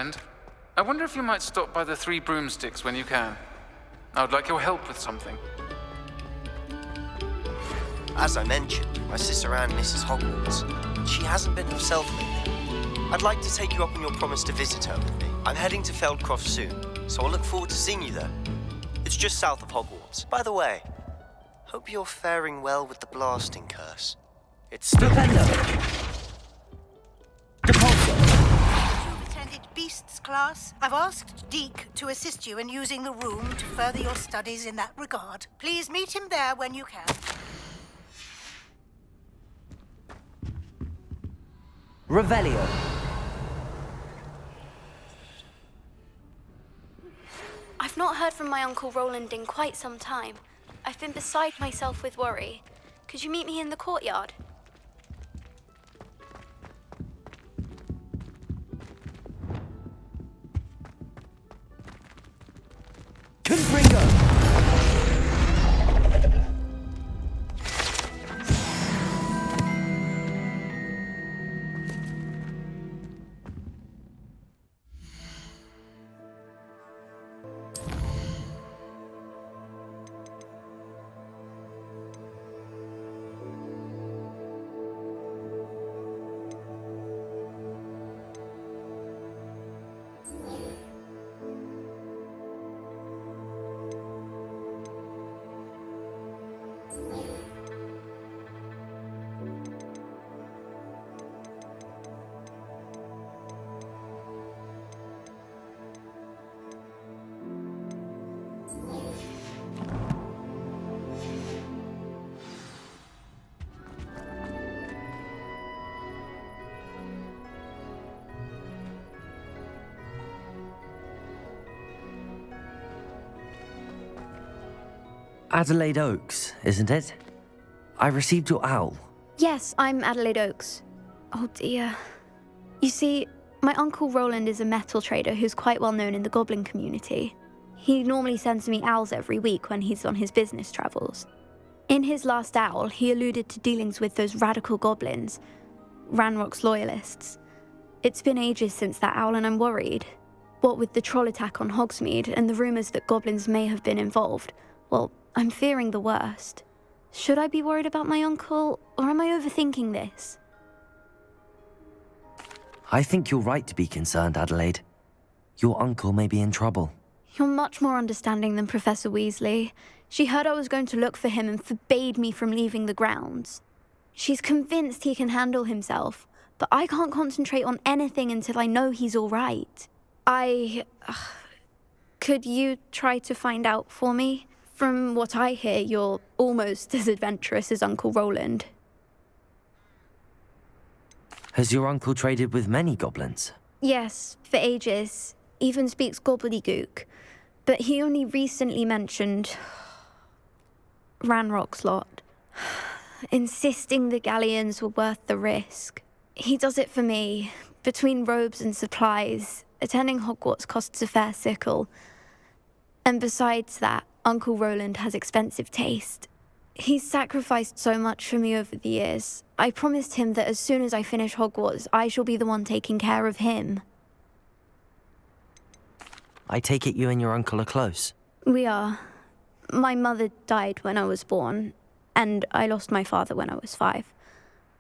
friend. I wonder if you might stop by the Three Broomsticks when you can. I would like your help with something. As I mentioned, my sister Anne misses Hogwarts. She hasn't been herself lately. I'd like to take you up on your promise to visit her with me. I'm heading to Feldcroft soon, so I'll look forward to seeing you there. It's just south of Hogwarts. By the way, hope you're faring well with the blasting curse. It's still... You've attended Beasts class. I've asked Deke to assist you in using the room to further your studies in that regard. Please meet him there when you can. Revelio. I've not heard from my Uncle Rowland in quite some time. I've been beside myself with worry. Could you meet me in the courtyard? Confringo! Adelaide Oaks, isn't it? I received your owl. Yes, I'm Adelaide Oaks. Oh dear. You see, my Uncle Rowland is a metal trader who's quite well known in the goblin community. He normally sends me owls every week when he's on his business travels. In his last owl, he alluded to dealings with those radical goblins, Ranrock's loyalists. It's been ages since that owl and I'm worried. What with the troll attack on Hogsmeade and the rumours that goblins may have been involved, well, I'm fearing the worst. Should I be worried about my uncle, or am I overthinking this? I think you're right to be concerned, Adelaide. Your uncle may be in trouble. You're much more understanding than Professor Weasley. She heard I was going to look for him and forbade me from leaving the grounds. She's convinced he can handle himself, but I can't concentrate on anything until I know he's all right. Could you try to find out for me? From what I hear, you're almost as adventurous as Uncle Rowland. Has your uncle traded with many goblins? Yes, for ages. Even speaks gobbledygook. But he only recently mentioned Ranrock's lot, insisting the galleons were worth the risk. He does it for me. Between robes and supplies, attending Hogwarts costs a fair sickle. And besides that, Uncle Rowland has expensive taste. He's sacrificed so much for me over the years. I promised him that as soon as I finish Hogwarts, I shall be the one taking care of him. I take it you and your uncle are close? We are. My mother died when I was born, and I lost my father when I was 5.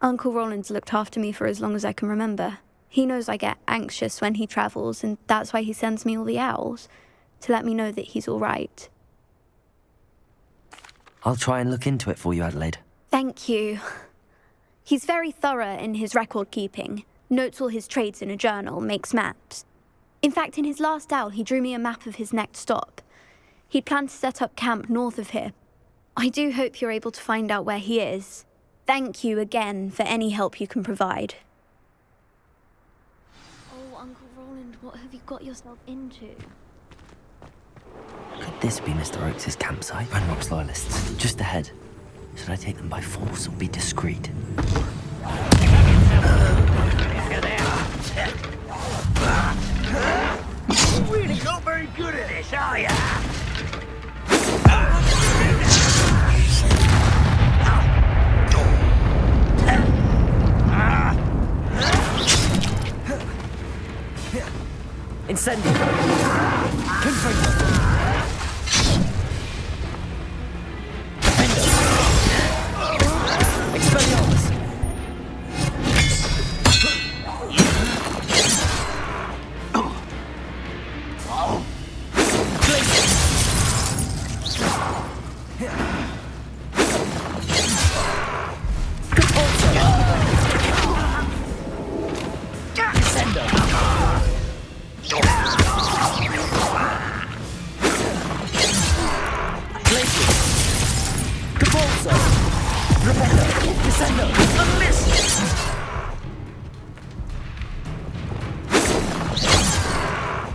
Uncle Roland's looked after me for as long as I can remember. He knows I get anxious when he travels, and that's why he sends me all the owls, to let me know that he's all right. I'll try and look into it for you, Adelaide. Thank you. He's very thorough in his record keeping, notes all his trades in a journal, makes maps. In fact, in his last owl, he drew me a map of his next stop. He'd planned to set up camp north of here. I do hope you're able to find out where he is. Thank you again for any help you can provide. Oh, Uncle Rowland, what have you got yourself into? Could this be Mr. Oakes' campsite? Ranrock's loyalists, just ahead. Should I take them by force or be discreet? You're really not very good at this, are ya? Incendio. Confringo. Defendo. Expelliarmus.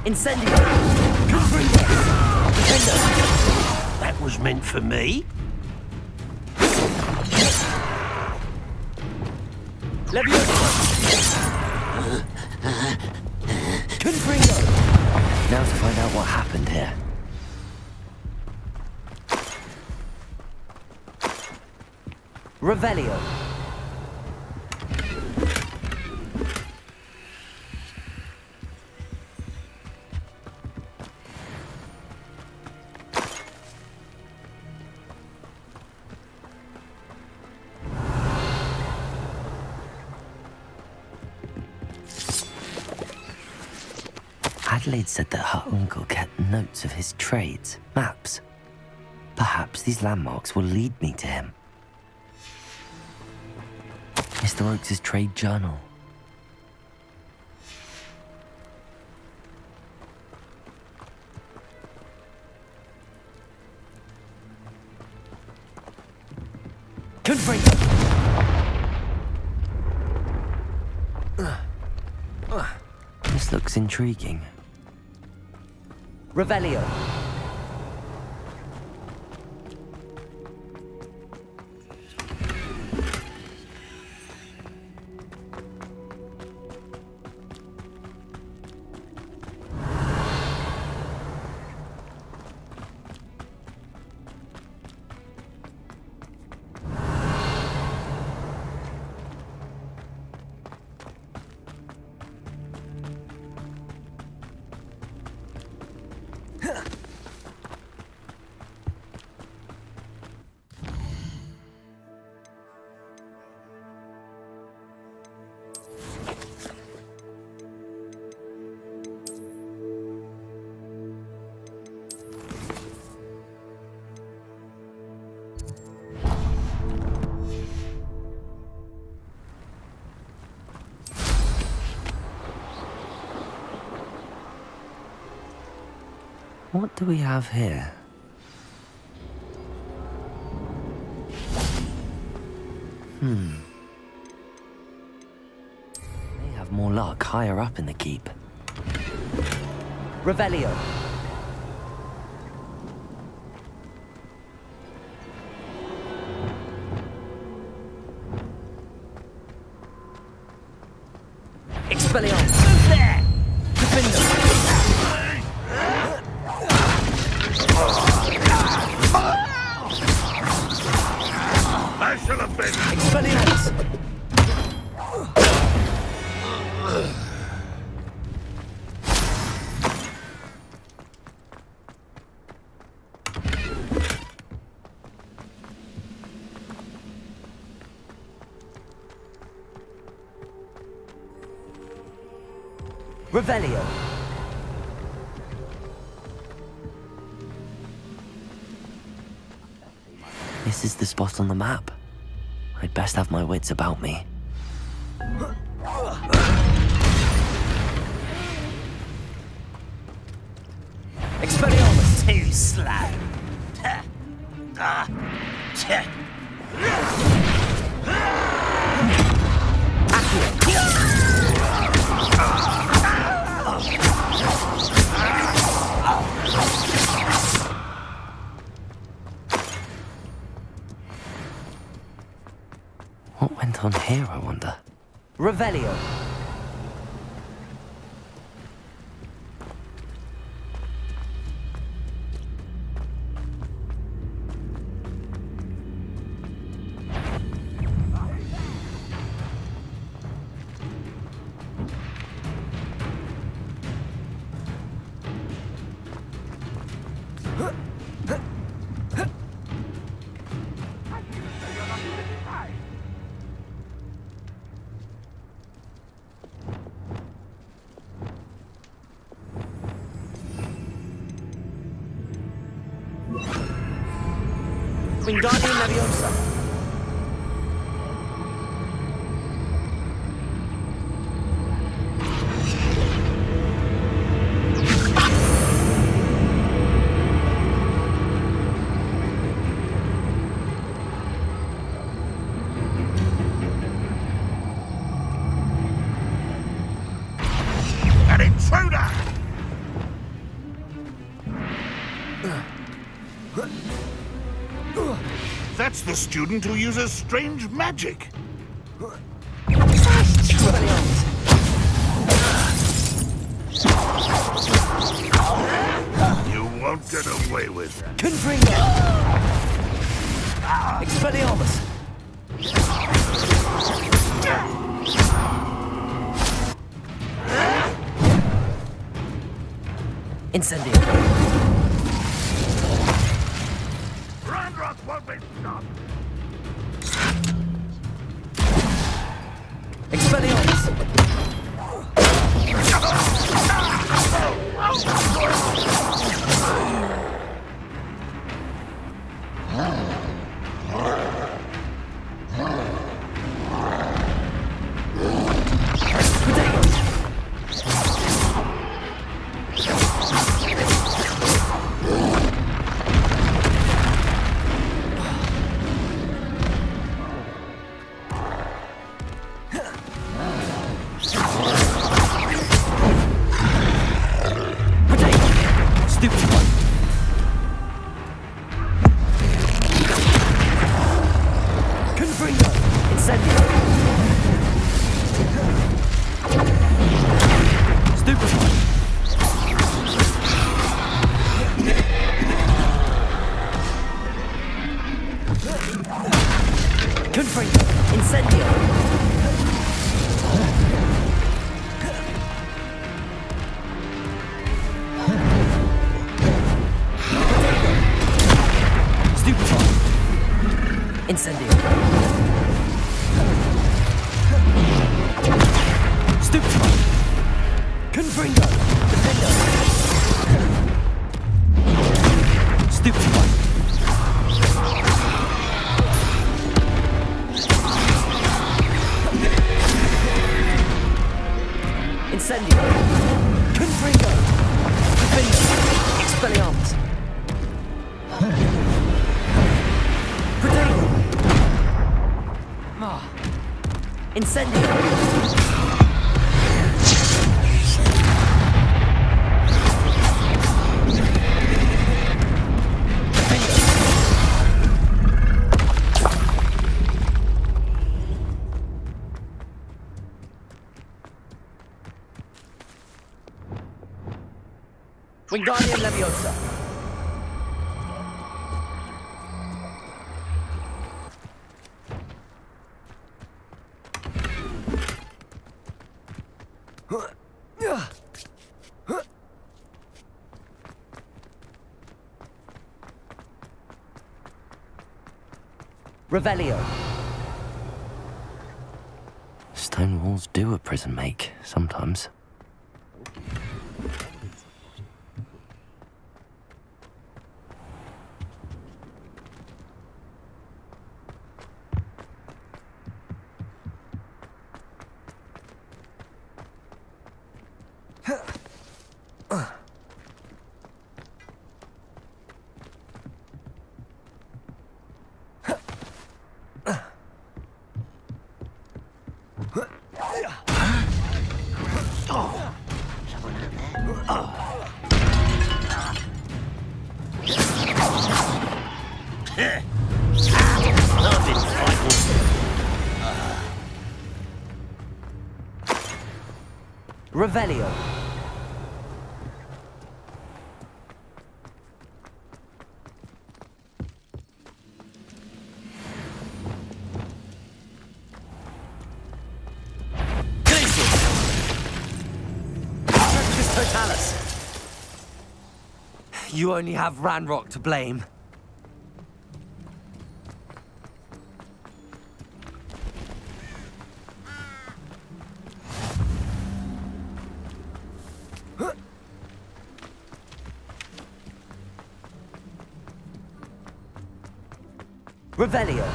Incendio! That was meant for me. Confringo! Now to find out what happened here. Revelio. Adelaide said that her uncle kept notes of his trades, maps. Perhaps these landmarks will lead me to him. Mr. Oakes' trade journal. Confringo! This looks intriguing. Revelio. What do we have here? May have more luck higher up in the keep. Revelio. Expelliarmus. Who's there? Defender. Expelliarmus! Revelio! This is the spot on the map. I'd best have my wits about me. Expelliarmus! Too slow. What went on here, I wonder? Revelio! Wingardium Leviosa. An intruder! That's the student who uses strange magic. You won't get away with that. Confringo. Expelliarmus. Incendio. Ranrock won't be stopped. Expelliarmus. Wingardium Leviosa. Revelio. Stone walls do a prison make, sometimes. Revelio. Totalis. You only have Ranrock to blame. Revelio.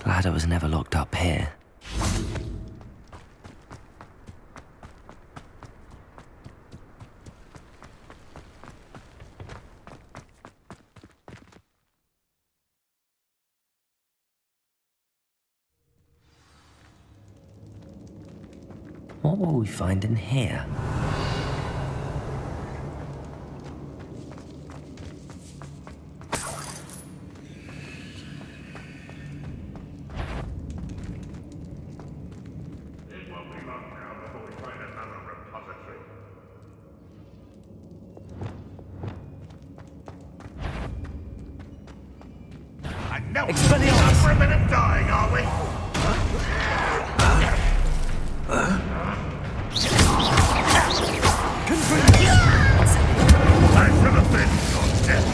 Glad I was never locked up here. What will we find in here? No, Expelliarmus! We're a minute dying, are we? I should have been your death.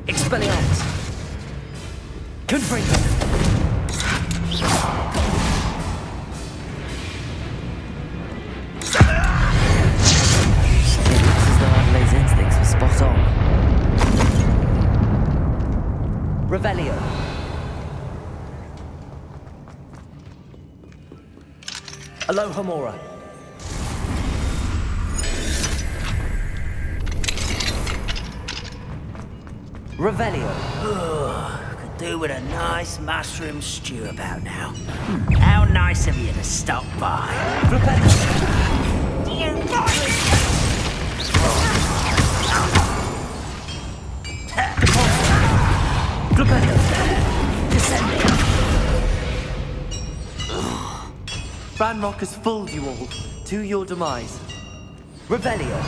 Expelliarmus! Confringo! Adelaide's instincts were spot on. Revelio. Alohomora. Revelio. Could do with a nice mushroom stew about now. How nice of you to stop by. Ranrock has fooled you all to your demise. Revelio.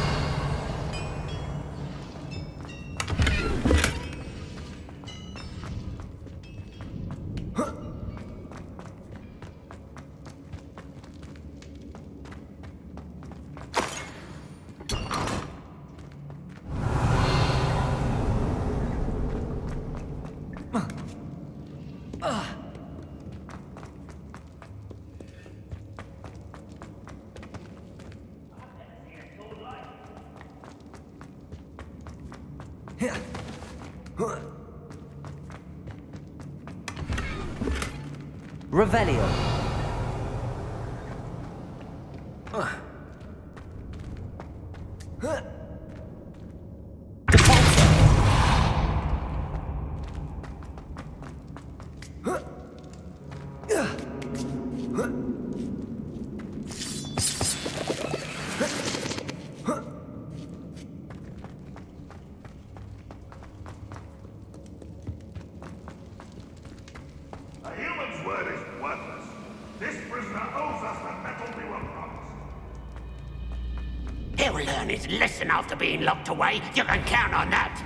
Revelio. Listen, after being locked away, you can count on that.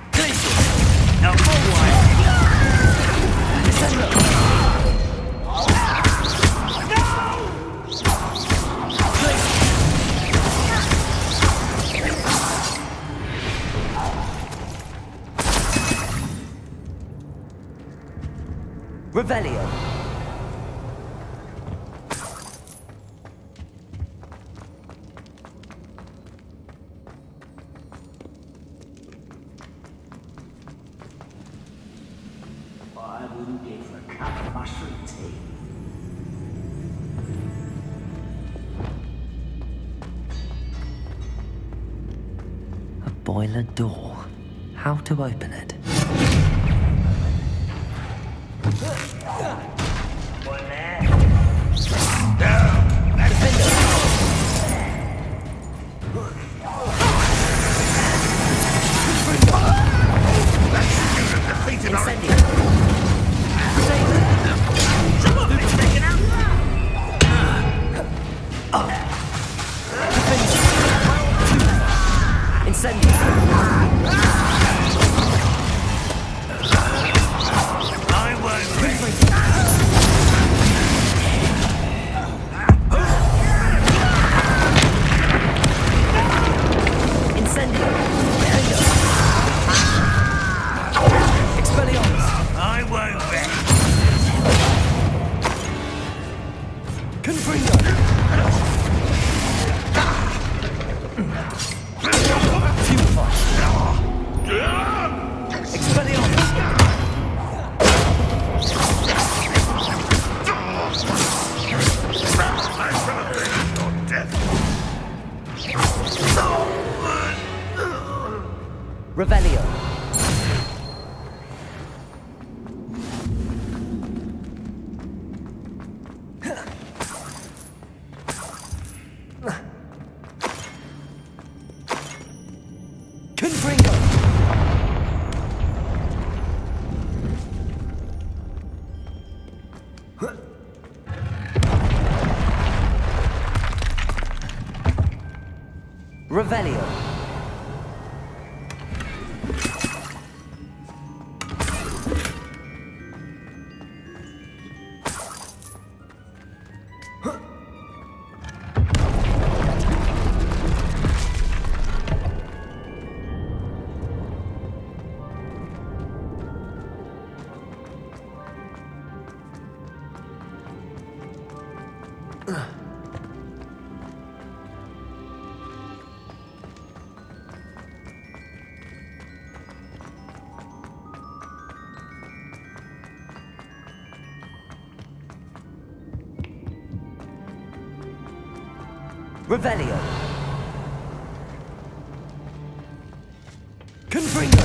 Revelio. I wouldn't give a cup of mushroom tea. A boiler door. How to open it? One there. Defeated our... Some of it's taken out. Revelio. Revelio. Confringo.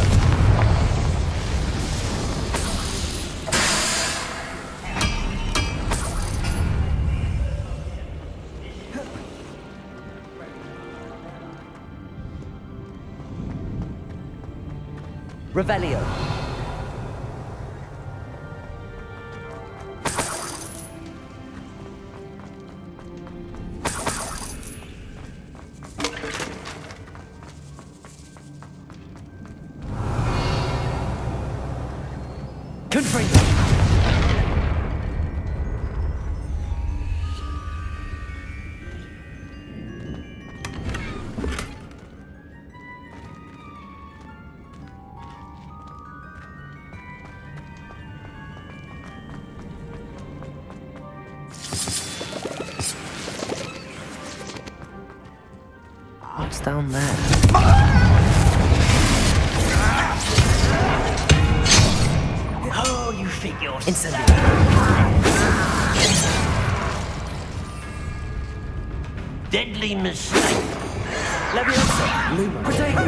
Revelio. What's down there? Oh, you think you're Incendiary. deadly mistake. Leviosa. Luma. Protego.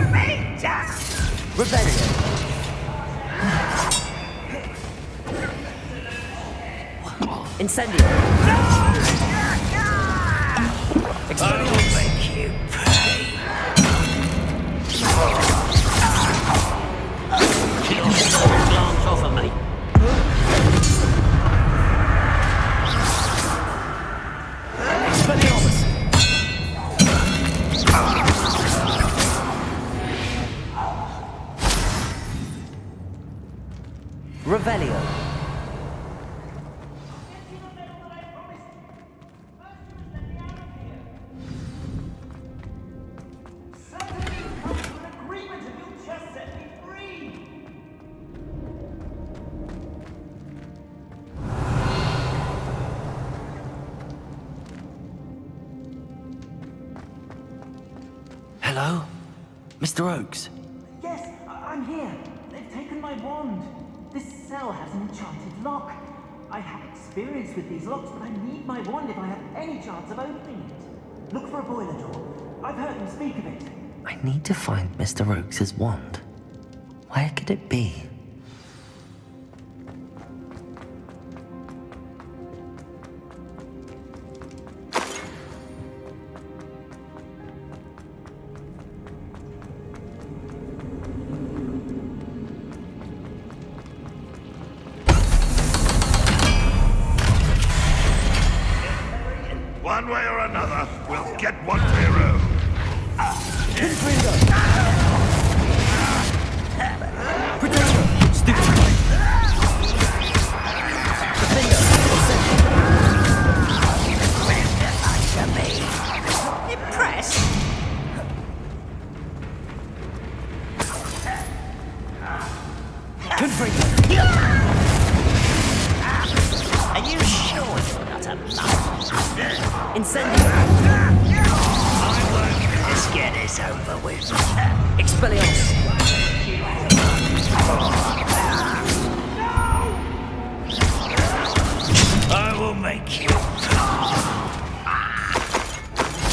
Revelio. Incendio. I will make you pay. Glance off of me. Expelliarmus. Revelio. Hello? Mr. Oakes? Yes, I'm here. They've taken my wand. This cell has an enchanted lock. I have experience with these locks, but I need my wand if I have any chance of opening it. Look for a boiler door. I've heard them speak of it. I need to find Mr. Oakes' wand. Where could it be? One way or another, we'll get one for your own. Impressed? Are you sure you're not a mug? Incendio. Let's get this over with. Expelliarmus. I will make you.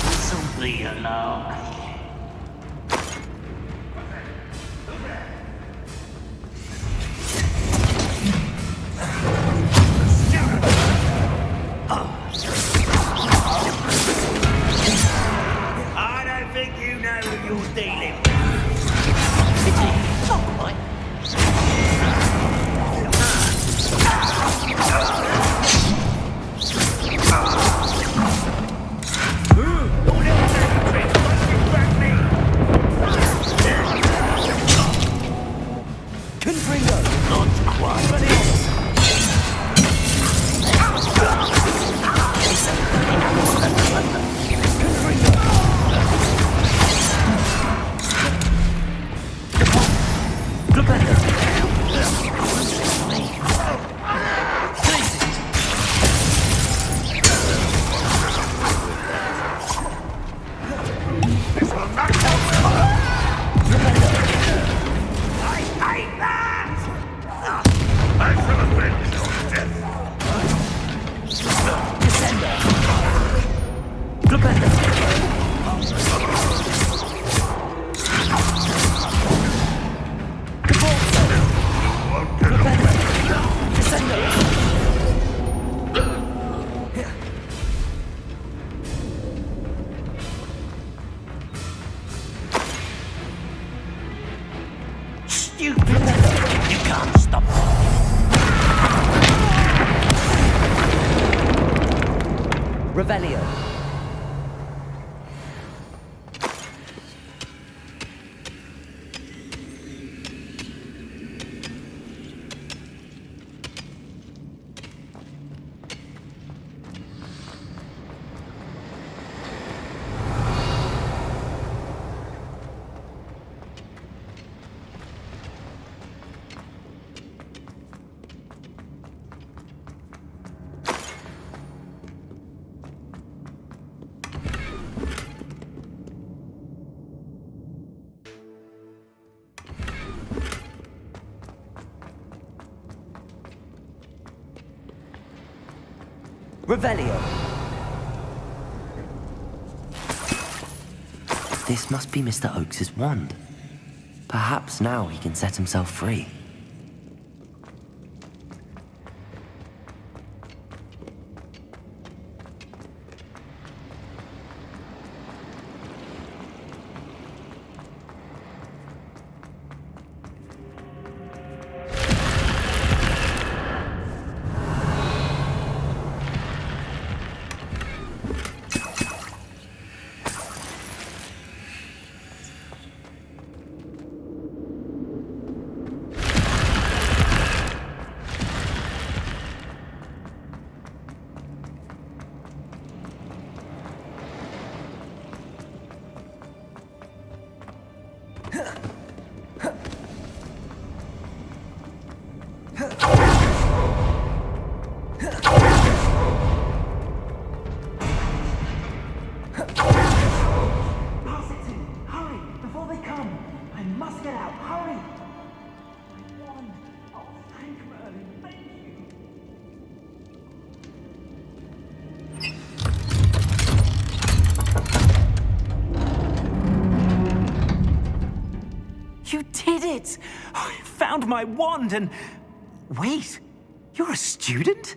This'll be a lark. I don't think you know who you're dealing with. It's all right. Revelio. Revelio. This must be Mr. Oaks's wand. Perhaps now he can set himself free. I found my wand and... Wait, you're a student?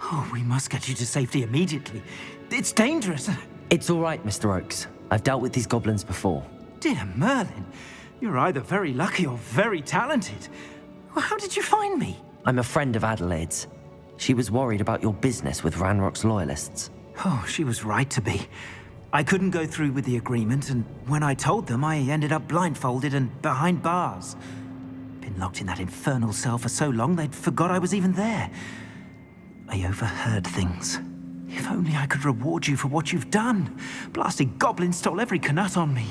Oh, we must get you to safety immediately. It's dangerous. It's all right, Mr. Oaks. I've dealt with these goblins before. Dear Merlin, you're either very lucky or very talented. Well, how did you find me? I'm a friend of Adelaide's. She was worried about your business with Ranrock's loyalists. Oh, she was right to be. I couldn't go through with the agreement, and when I told them, I ended up blindfolded and behind bars. Been locked in that infernal cell for so long, they'd forgot I was even there. I overheard things. If only I could reward you for what you've done. Blasted goblin stole every canut on me.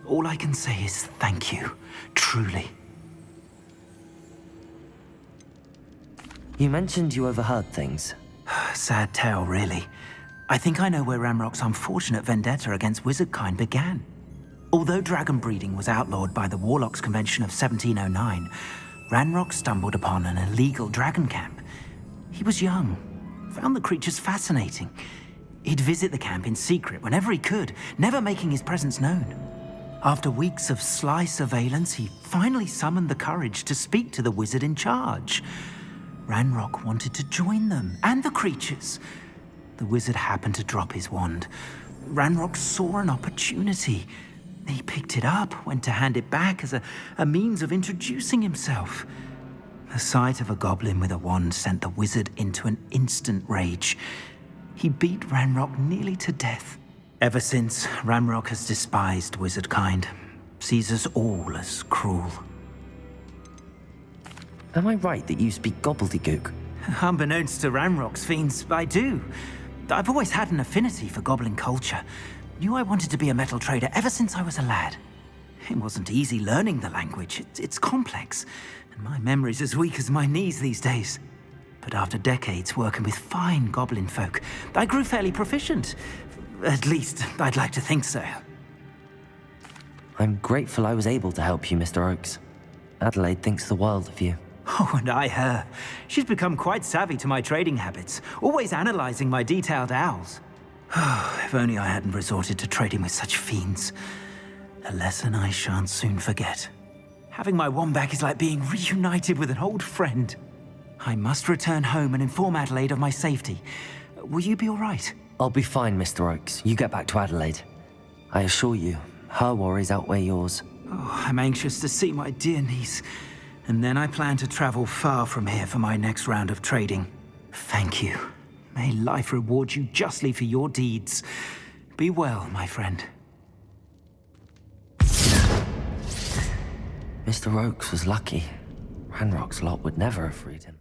All I can say is thank you, truly. You mentioned you overheard things. Sad tale, really. I think I know where Ranrock's unfortunate vendetta against wizardkind began. Although dragon breeding was outlawed by the Warlocks Convention of 1709, Ranrock stumbled upon an illegal dragon camp. He was young, found the creatures fascinating. He'd visit the camp in secret whenever he could, never making his presence known. After weeks of sly surveillance, he finally summoned the courage to speak to the wizard in charge. Ranrock wanted to join them, and the creatures. The wizard happened to drop his wand. Ranrock saw an opportunity. He picked it up, went to hand it back as a means of introducing himself. The sight of a goblin with a wand sent the wizard into an instant rage. He beat Ranrock nearly to death. Ever since, Ranrock has despised wizardkind, sees us all as cruel. Am I right that you speak gobbledygook? Unbeknownst to Ranrock's fiends, I do. I've always had an affinity for goblin culture. Knew I wanted to be a metal trader ever since I was a lad. It wasn't easy learning the language. It's complex, and my memory's as weak as my knees these days. But after decades working with fine goblin folk, I grew fairly proficient. At least, I'd like to think so. I'm grateful I was able to help you, Mr. Oakes. Adelaide thinks the world of you. Oh, and I her. She's become quite savvy to my trading habits, always analyzing my detailed owls. If only I hadn't resorted to trading with such fiends. A lesson I shan't soon forget. Having my wand back is like being reunited with an old friend. I must return home and inform Adelaide of my safety. Will you be all right? I'll be fine, Mr. Oakes. You get back to Adelaide. I assure you, her worries outweigh yours. Oh, I'm anxious to see my dear niece. And then I plan to travel far from here for my next round of trading. Thank you. May life reward you justly for your deeds. Be well, my friend. Mr. Oakes was lucky. Ranrock's lot would never have freed him.